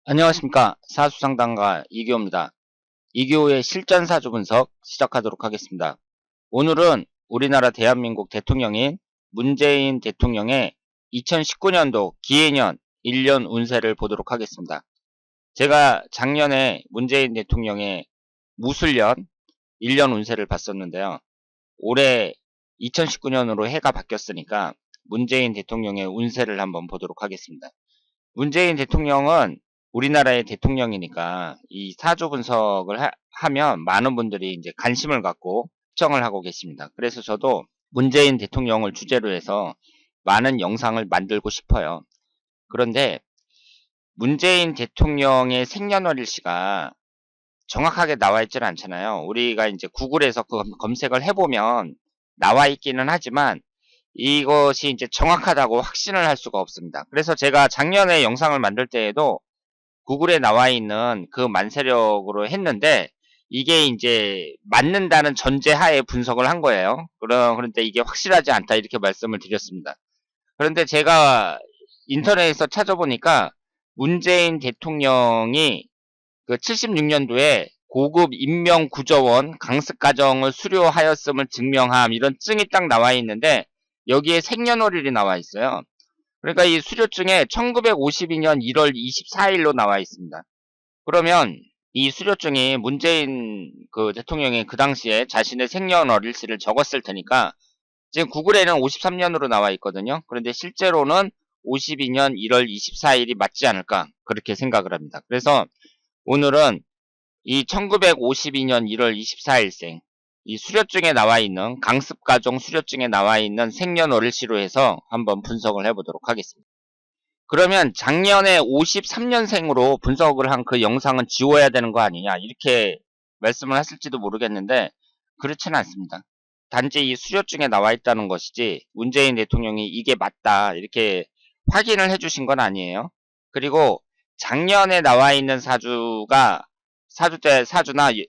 안녕하십니까. 사수상담가 이규호입니다. 이규호의 실전사주 분석 시작하도록 하겠습니다. 오늘은 우리나라 대한민국 대통령인 문재인 대통령의 2019년도 기해년 1년 운세를 보도록 하겠습니다. 제가 작년에 문재인 대통령의 무술년 1년 운세를 봤었는데요. 올해 2019년으로 해가 바뀌었으니까 문재인 대통령의 운세를 한번 보도록 하겠습니다. 문재인 대통령은 우리나라의 대통령이니까 이 사주 분석을 하면 많은 분들이 이제 관심을 갖고 시청을 하고 계십니다. 그래서 저도 문재인 대통령을 주제로 해서 많은 영상을 만들고 싶어요. 그런데 문재인 대통령의 생년월일시가 정확하게 나와 있지는 않잖아요. 우리가 이제 구글에서 검색을 해보면 나와 있기는 하지만 이것이 이제 정확하다고 확신을 할 수가 없습니다. 그래서 제가 작년에 영상을 만들 때에도 구글에 나와 있는 그 만세력으로 했는데 이게 이제 맞는다는 전제하에 분석을 한 거예요. 그런데 이게 확실하지 않다 이렇게 말씀을 드렸습니다. 그런데 제가 인터넷에서 찾아보니까 문재인 대통령이 그 76년도에 고급 인명구조원 강습과정을 수료하였음을 증명함 이런 증이 딱 나와 있는데 여기에 생년월일이 나와 있어요. 그러니까 이 수료증에 1952년 1월 24일로 나와 있습니다. 그러면 이 수료증이 문재인 그 대통령이 그 당시에 자신의 생년월일시를 적었을 테니까 지금 구글에는 53년으로 나와 있거든요. 그런데 실제로는 52년 1월 24일이 맞지 않을까 그렇게 생각을 합니다. 그래서 오늘은 이 1952년 1월 24일생 이 수료증에 나와 있는 강습과정 수료증에 나와 있는 생년월일시로 해서 한번 분석을 해보도록 하겠습니다. 그러면 작년에 53년생으로 분석을 한 그 영상은 지워야 되는 거 아니냐 이렇게 말씀을 하실지도 모르겠는데 그렇지는 않습니다. 단지 이 수료증에 나와 있다는 것이지 문재인 대통령이 이게 맞다 이렇게 확인을 해주신 건 아니에요. 그리고 작년에 나와 있는 사주나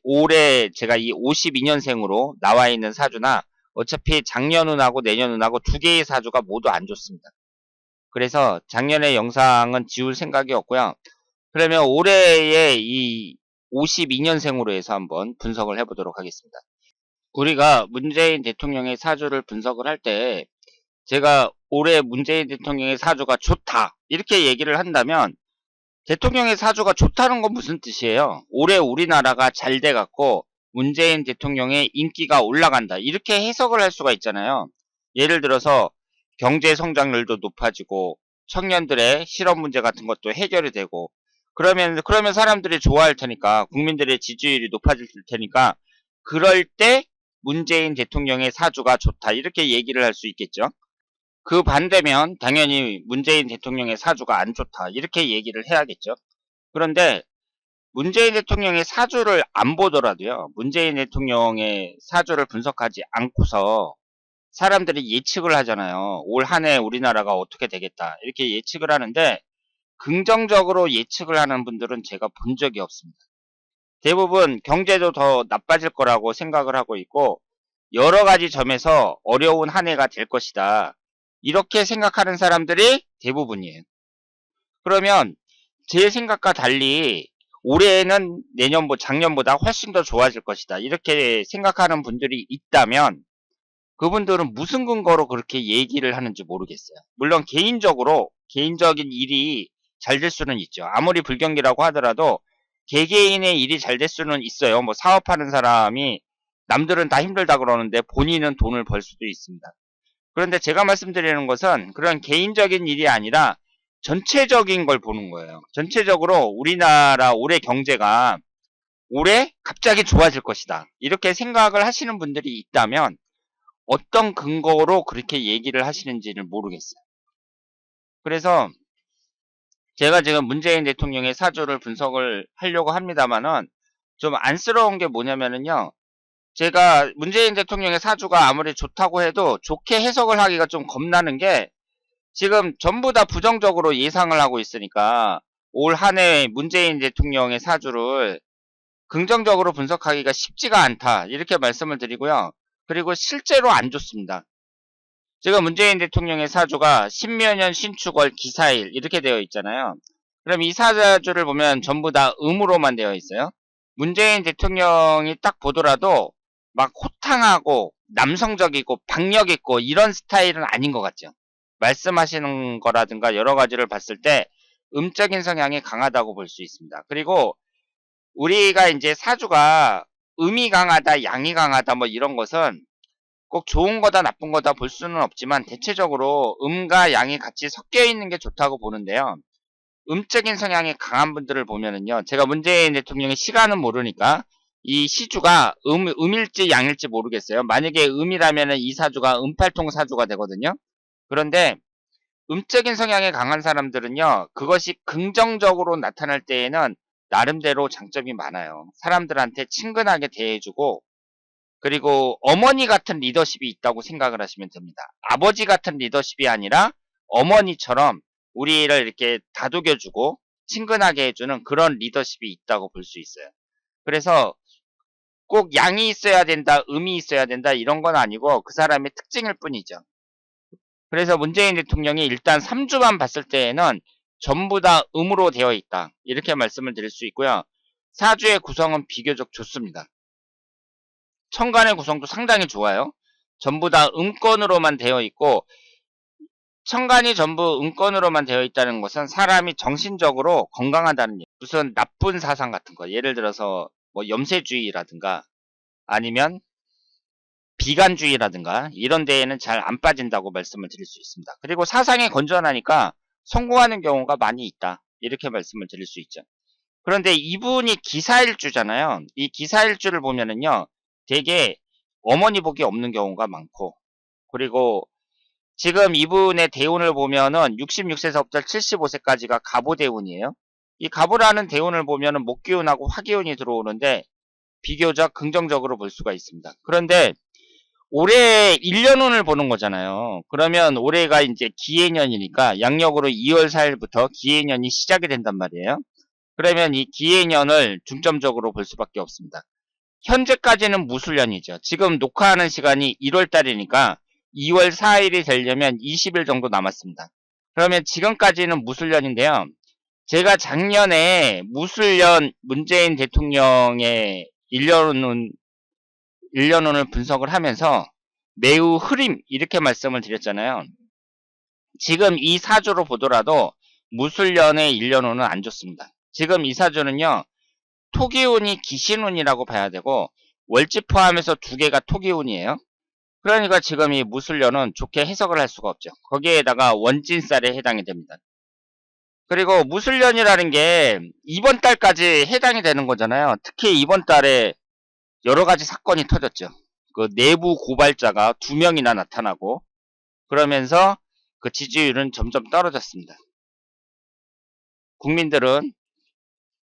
올해 제가 이 52년생으로 나와 있는 사주나 어차피 작년운하고 내년운하고 두 개의 사주가 모두 안 좋습니다. 그래서 작년의 영상은 지울 생각이 없고요. 그러면 올해의 이 52년생으로 해서 한번 분석을 해보도록 하겠습니다. 우리가 문재인 대통령의 사주를 분석을 할 때 제가 올해 문재인 대통령의 사주가 좋다 이렇게 얘기를 한다면 대통령의 사주가 좋다는 건 무슨 뜻이에요? 올해 우리나라가 잘 돼갖고 문재인 대통령의 인기가 올라간다 이렇게 해석을 할 수가 있잖아요. 예를 들어서 경제 성장률도 높아지고 청년들의 실업 문제 같은 것도 해결이 되고 그러면 사람들이 좋아할 테니까 국민들의 지지율이 높아질 테니까 그럴 때 문재인 대통령의 사주가 좋다 이렇게 얘기를 할 수 있겠죠. 그 반대면 당연히 문재인 대통령의 사주가 안 좋다 이렇게 얘기를 해야겠죠. 그런데 문재인 대통령의 사주를 안 보더라도요. 문재인 대통령의 사주를 분석하지 않고서 사람들이 예측을 하잖아요. 올 한 해 우리나라가 어떻게 되겠다 이렇게 예측을 하는데 긍정적으로 예측을 하는 분들은 제가 본 적이 없습니다. 대부분 경제도 더 나빠질 거라고 생각을 하고 있고 여러 가지 점에서 어려운 한 해가 될 것이다. 이렇게 생각하는 사람들이 대부분이에요. 그러면 제 생각과 달리 올해는 작년보다 훨씬 더 좋아질 것이다. 이렇게 생각하는 분들이 있다면 그분들은 무슨 근거로 그렇게 얘기를 하는지 모르겠어요. 물론 개인적인 일이 잘 될 수는 있죠. 아무리 불경기라고 하더라도 개개인의 일이 잘 될 수는 있어요. 뭐 사업하는 사람이 남들은 다 힘들다 그러는데 본인은 돈을 벌 수도 있습니다. 그런데 제가 말씀드리는 것은 그런 개인적인 일이 아니라 전체적인 걸 보는 거예요. 전체적으로 우리나라 올해 경제가 올해 갑자기 좋아질 것이다. 이렇게 생각을 하시는 분들이 있다면 어떤 근거로 그렇게 얘기를 하시는지를 모르겠어요. 그래서 제가 지금 문재인 대통령의 사주를 분석을 하려고 합니다만은 좀 안쓰러운 게 뭐냐면은요. 제가 문재인 대통령의 사주가 아무리 좋다고 해도 좋게 해석을 하기가 좀 겁나는 게 지금 전부 다 부정적으로 예상을 하고 있으니까 올 한 해 문재인 대통령의 사주를 긍정적으로 분석하기가 쉽지가 않다. 이렇게 말씀을 드리고요. 그리고 실제로 안 좋습니다. 지금 문재인 대통령의 사주가 신묘년 신축월 기사일 이렇게 되어 있잖아요. 그럼 이 사주를 보면 전부 다 음으로만 되어 있어요. 문재인 대통령이 딱 보더라도 막 호탕하고 남성적이고 박력 있고 이런 스타일은 아닌 것 같죠. 말씀하시는 거라든가 여러 가지를 봤을 때 음적인 성향이 강하다고 볼 수 있습니다. 그리고 우리가 이제 사주가 음이 강하다, 양이 강하다 뭐 이런 것은 꼭 좋은 거다 나쁜 거다 볼 수는 없지만 대체적으로 음과 양이 같이 섞여 있는 게 좋다고 보는데요. 음적인 성향이 강한 분들을 보면은요. 제가 문재인 대통령의 시간은 모르니까 이 시주가 음일지 양일지 모르겠어요. 만약에 음이라면은 이 사주가 음팔통 사주가 되거든요. 그런데 음적인 성향이 강한 사람들은요. 그것이 긍정적으로 나타날 때에는 나름대로 장점이 많아요. 사람들한테 친근하게 대해주고 그리고 어머니 같은 리더십이 있다고 생각을 하시면 됩니다. 아버지 같은 리더십이 아니라 어머니처럼 우리를 이렇게 다독여주고 친근하게 해주는 그런 리더십이 있다고 볼 수 있어요. 그래서 꼭 양이 있어야 된다, 음이 있어야 된다 이런 건 아니고 그 사람의 특징일 뿐이죠. 그래서 문재인 대통령이 일단 3주만 봤을 때에는 전부 다 음으로 되어 있다. 이렇게 말씀을 드릴 수 있고요. 사주의 구성은 비교적 좋습니다. 천간의 구성도 상당히 좋아요. 전부 다 음권으로만 되어 있고 천간이 전부 음권으로만 되어 있다는 것은 사람이 정신적으로 건강하다는 얘기. 무슨 나쁜 사상 같은 거 예를 들어서 뭐 염세주의라든가 아니면 비관주의라든가 이런 데에는 잘 안 빠진다고 말씀을 드릴 수 있습니다. 그리고 사상이 건전하니까 성공하는 경우가 많이 있다. 이렇게 말씀을 드릴 수 있죠. 그런데 이분이 기사일주잖아요. 이 기사일주를 보면은요. 되게 어머니 복이 없는 경우가 많고 그리고 지금 이분의 대운을 보면은 66세서부터 75세까지가 갑오대운이에요. 이 갑오라는 대운을 보면은 목기운하고 화기운이 들어오는데 비교적 긍정적으로 볼 수가 있습니다. 그런데 올해 1년운을 보는 거잖아요. 그러면 올해가 이제 기해년이니까 양력으로 2월 4일부터 기해년이 시작이 된단 말이에요. 그러면 이 기해년을 중점적으로 볼 수밖에 없습니다. 현재까지는 무술년이죠. 지금 녹화하는 시간이 1월 달이니까 2월 4일이 되려면 20일 정도 남았습니다. 그러면 지금까지는 무술년인데요. 제가 작년에 무술년 문재인 대통령의 1년운을 분석을 하면서 매우 흐림 이렇게 말씀을 드렸잖아요. 지금 이 사주로 보더라도 무술년의 1년운은 안 좋습니다. 지금 이 사주는요. 토기운이 기신운이라고 봐야 되고 월지 포함해서 두 개가 토기운이에요. 그러니까 지금 이 무술년은 좋게 해석을 할 수가 없죠. 거기에다가 원진살에 해당이 됩니다. 그리고 무술년이라는 게 이번 달까지 해당이 되는 거잖아요. 특히 이번 달에 여러 가지 사건이 터졌죠. 그 내부 고발자가 2명이나 나타나고 그러면서 그 지지율은 점점 떨어졌습니다. 국민들은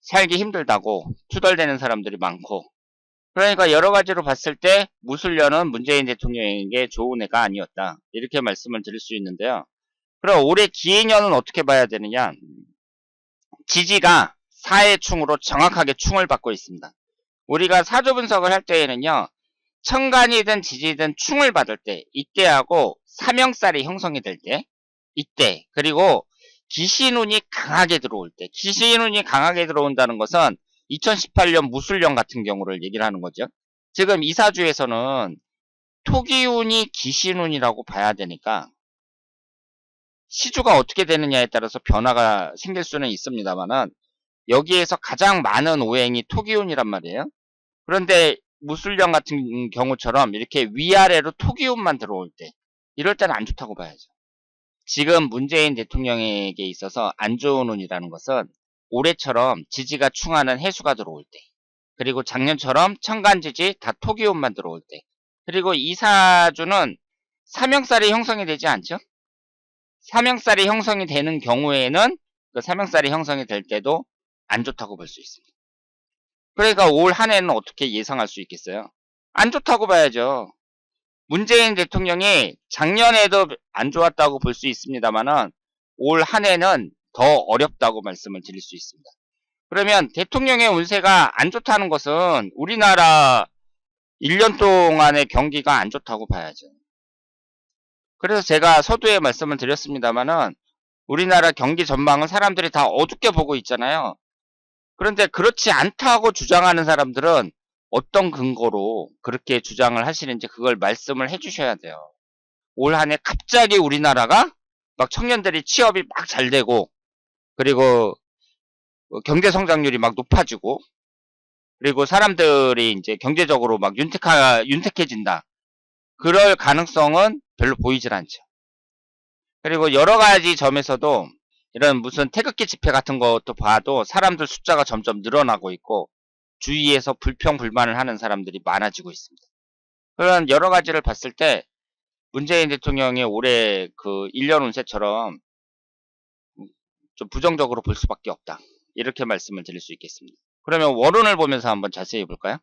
살기 힘들다고 투덜대는 사람들이 많고 그러니까 여러 가지로 봤을 때 무술년은 문재인 대통령에게 좋은 해가 아니었다. 이렇게 말씀을 드릴 수 있는데요. 그럼 올해 기해년은 어떻게 봐야 되느냐? 지지가 사해충으로 정확하게 충을 받고 있습니다. 우리가 사주 분석을 할 때에는요. 천간이든 지지든 충을 받을 때 이때하고 사명살이 형성이 될 때 이때 그리고 기신운이 강하게 들어올 때 기신운이 강하게 들어온다는 것은 2018년 무술년 같은 경우를 얘기를 하는 거죠. 지금 이 사주에서는 토기운이 기신운이라고 봐야 되니까 시주가 어떻게 되느냐에 따라서 변화가 생길 수는 있습니다만은 여기에서 가장 많은 오행이 토기운이란 말이에요. 그런데 무술년 같은 경우처럼 이렇게 위아래로 토기운만 들어올 때 이럴 때는 안 좋다고 봐야죠. 지금 문재인 대통령에게 있어서 안 좋은 운이라는 것은 올해처럼 지지가 충하는 해수가 들어올 때 그리고 작년처럼 천간지지 다 토기운만 들어올 때 그리고 이 사주는 사명살이 형성이 되지 않죠? 사명살이 형성이 되는 경우에는 그 사명살이 형성이 될 때도 안 좋다고 볼 수 있습니다. 그러니까 올 한 해는 어떻게 예상할 수 있겠어요? 안 좋다고 봐야죠. 문재인 대통령이 작년에도 안 좋았다고 볼 수 있습니다만은 올 한 해는 더 어렵다고 말씀을 드릴 수 있습니다. 그러면 대통령의 운세가 안 좋다는 것은 우리나라 1년 동안의 경기가 안 좋다고 봐야죠. 그래서 제가 서두에 말씀을 드렸습니다만은 우리나라 경기 전망은 사람들이 다 어둡게 보고 있잖아요. 그런데 그렇지 않다고 주장하는 사람들은 어떤 근거로 그렇게 주장을 하시는지 그걸 말씀을 해주셔야 돼요. 올 한 해 갑자기 우리나라가 막 청년들이 취업이 막 잘 되고, 그리고 경제 성장률이 막 높아지고, 그리고 사람들이 이제 경제적으로 막 윤택해진다. 그럴 가능성은 별로 보이질 않죠. 그리고 여러 가지 점에서도 이런 무슨 태극기 집회 같은 것도 봐도 사람들 숫자가 점점 늘어나고 있고, 주위에서 불평 불만을 하는 사람들이 많아지고 있습니다. 그런 여러 가지를 봤을 때 문재인 대통령의 올해 그 1년 운세처럼 좀 부정적으로 볼 수밖에 없다. 이렇게 말씀을 드릴 수 있겠습니다. 그러면 월운을 보면서 한번 자세히 볼까요?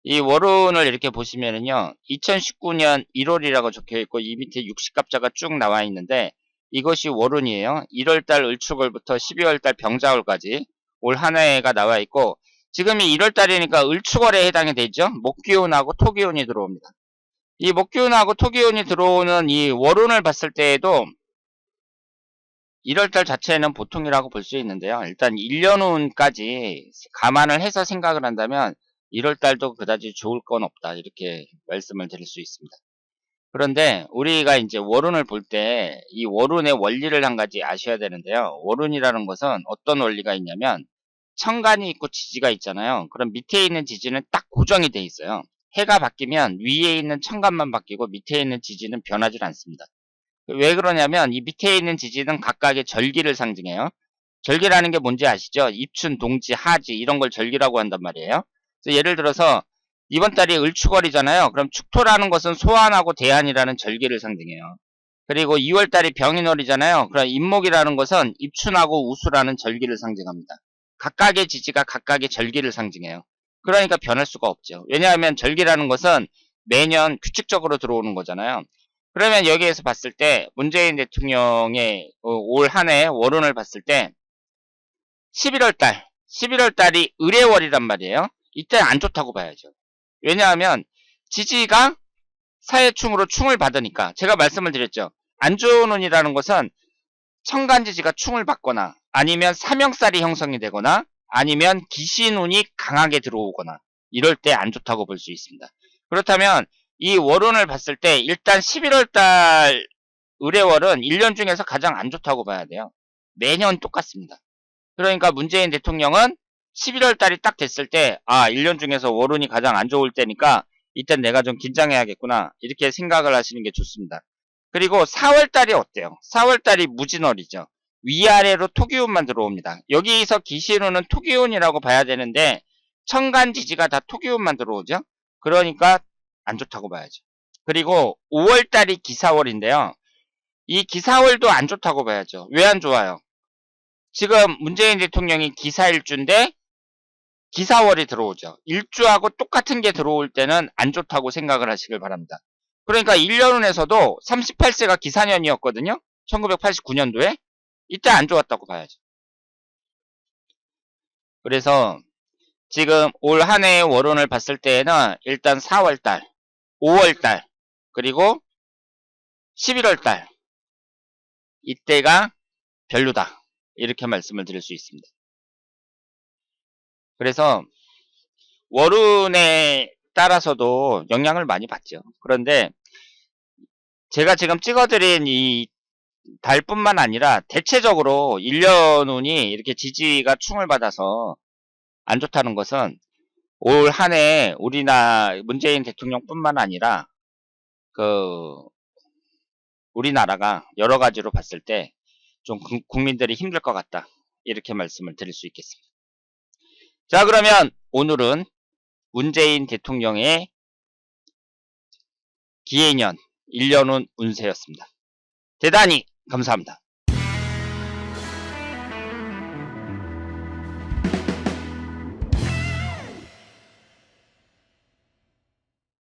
이 월운을 이렇게 보시면은요, 2019년 1월이라고 적혀 있고, 이 밑에 60갑자가 쭉 나와 있는데, 이것이 월운이에요. 1월달 을축월부터 12월달 병자월까지 올 한 해가 나와 있고, 지금이 1월달이니까 을축월에 해당이 되죠. 목기운하고 토기운이 들어옵니다. 이 목기운하고 토기운이 들어오는 이 월운을 봤을 때에도 1월달 자체는 보통이라고 볼 수 있는데요. 일단 1년운까지 감안을 해서 생각을 한다면 1월달도 그다지 좋을 건 없다. 이렇게 말씀을 드릴 수 있습니다. 그런데 우리가 이제 월운을 볼 때 이 월운의 원리를 한 가지 아셔야 되는데요. 월운이라는 것은 어떤 원리가 있냐면 천간이 있고 지지가 있잖아요. 그럼 밑에 있는 지지는 딱 고정이 돼 있어요. 해가 바뀌면 위에 있는 천간만 바뀌고 밑에 있는 지지는 변하지 않습니다. 왜 그러냐면 이 밑에 있는 지지는 각각의 절기를 상징해요. 절기라는 게 뭔지 아시죠? 입춘, 동지, 하지 이런 걸 절기라고 한단 말이에요. 그래서 예를 들어서 이번 달이 을축월이잖아요. 그럼 축토라는 것은 소환하고 대한이라는 절기를 상징해요. 그리고 2월 달이 병인월이잖아요. 그럼 임목이라는 것은 입춘하고 우수라는 절기를 상징합니다. 각각의 지지가 각각의 절기를 상징해요. 그러니까 변할 수가 없죠. 왜냐하면 절기라는 것은 매년 규칙적으로 들어오는 거잖아요. 그러면 여기에서 봤을 때 문재인 대통령의 올 한 해 월운을 봤을 때 11월 달이 을해월이란 말이에요. 이때 안 좋다고 봐야죠. 왜냐하면 지지가 사해충으로 충을 받으니까 제가 말씀을 드렸죠. 안 좋은 운이라는 것은 천간지지가 충을 받거나 아니면 사명살이 형성이 되거나 아니면 기신운이 강하게 들어오거나 이럴 때 안 좋다고 볼 수 있습니다. 그렇다면 이 월운을 봤을 때 일단 11월달 을해월은 1년 중에서 가장 안 좋다고 봐야 돼요. 매년 똑같습니다. 그러니까 문재인 대통령은 11월달이 딱 됐을 때 1년 중에서 월운이 가장 안 좋을 때니까 이땐 내가 좀 긴장해야겠구나 이렇게 생각을 하시는 게 좋습니다. 그리고 4월달이 어때요? 4월달이 무진월이죠. 위아래로 토기운만 들어옵니다. 여기서 기신운은 토기운이라고 봐야 되는데 천간지지가 다 토기운만 들어오죠. 그러니까 안 좋다고 봐야죠. 그리고 5월달이 기사월인데요. 이 기사월도 안 좋다고 봐야죠. 왜 안 좋아요? 지금 문재인 대통령이 기사일주인데 기사월이 들어오죠. 일주하고 똑같은 게 들어올 때는 안 좋다고 생각을 하시길 바랍니다. 그러니까 1년운에서도 38세가 기사년이었거든요. 1989년도에. 이때 안 좋았다고 봐야죠. 그래서 지금 올 한 해의 월운을 봤을 때에는 일단 4월달, 5월달, 그리고 11월달 이때가 별로다. 이렇게 말씀을 드릴 수 있습니다. 그래서 월운에 따라서도 영향을 많이 받죠. 그런데 제가 지금 찍어드린 이 달뿐만 아니라 대체적으로 1년운이 이렇게 지지가 충을 받아서 안 좋다는 것은 올 한 해 우리나라 문재인 대통령뿐만 아니라 우리나라가 여러 가지로 봤을 때 좀 국민들이 힘들 것 같다. 이렇게 말씀을 드릴 수 있겠습니다. 자, 그러면 오늘은 문재인 대통령의 기해년 1년운 운세였습니다. 대단히 감사합니다.